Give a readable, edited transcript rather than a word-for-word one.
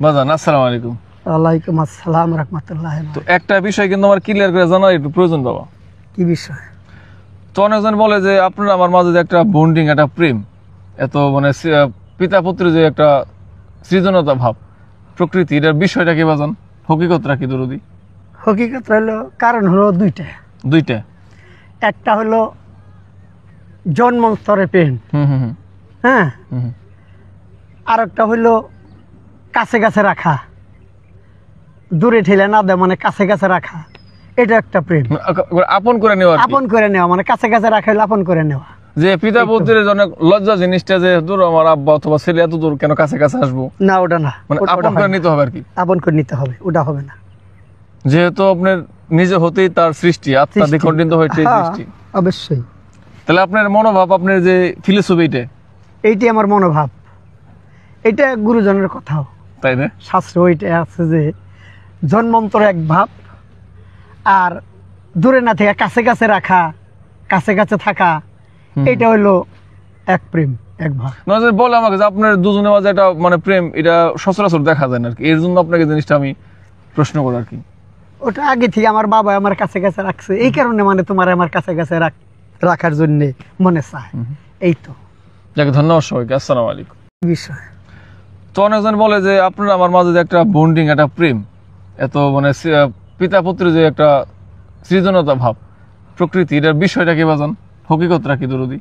বাজান আসসালামু আলাইকুম। ওয়ালাইকুম আসসালাম রাহমাতুল্লাহ। তো একটা বিষয় কিন্তু আমার ক্লিয়ার করে জানার একটু প্রয়োজন বাবা। কি বিষয়? তো অনেকজন বলে যে আপনার আমার মাঝে যে একটা বন্ডিং, একটা প্রেম, এত মানে পিতা পুত্রের যে একটা সৃজনতা ভাব, প্রকৃতি, এটার বিষয়টা কি বাজান? হকিকতটা কি দরদি? হকিকত হলো কারণ হলো দুইটা। একটা হলো জন্মস্তরে প্রেম, হ্যাঁ, আর একটা হলো কাছে কাছে রাখা, দূরে ঠেলে না দেয়, মানে কাছে কাছে রাখা, এটা একটা প্রেম। আপন করে নেওয়া, আপন করে নেওয়া মানে কাছে কাছে রাখা হলো আপন করে নেওয়া। যে পিতা পুত্রের অনেক লজ্জা জিনিসটা, যে দূর আমার আব্বা অথবা ছেলে এত দূর কেন কাছে কাছে আসবো, না ওটা না, মানে আপন করে নিতে হবে আর কি। আপন করে নিতে হবে, ওটা হবে না। যেহেতু আপনার নিজে হতেই তার সৃষ্টি, আত্মা দ্বিখণ্ডিত হয়েছে সৃষ্টি, অবশ্যই। তাহলে আপনার মনোভাব, আপনার যে ফিলোসফি, এইটি আমার মনোভাব, এটা গুরুজনের কথাও, তাই না? শাস্ত্র ওইটা আছে যে জন্মান্তর এক ভাব, আর দূরে না থেকে কাছে কাছে রাখা, কাছে কাছে থাকা, এটা হলো এক প্রেম, এক ভাব। বলে আমাকে যে আপনার দুজনের মাঝে একটা মানে প্রেম, এটা সচরাচর দেখা যায় না আর কি, এর জন্য আপনাকে জিনিসটা আমি প্রশ্ন করি আর কি। ওটা আগে থেকে আমার বাবা আমার কাছে কাছে রাখছে, এই কারণে মানে তোমার আমার কাছে কাছে রাখার জন্য মনে চায়, এই তো। যাকে ধন্যবাদ সবাইকে, আসসালামু আলাইকুম। বিষয় তো অনেকজন বলে যে আপনার আমার মাঝে যে একটা বন্ডিং, একটা প্রেম, এত মানে পিতা পুত্রের যে একটা সৃজনতা ভাব, প্রকৃতি, এটার বিষয়টা কি বাজান? হকিকতটা কি দরদি?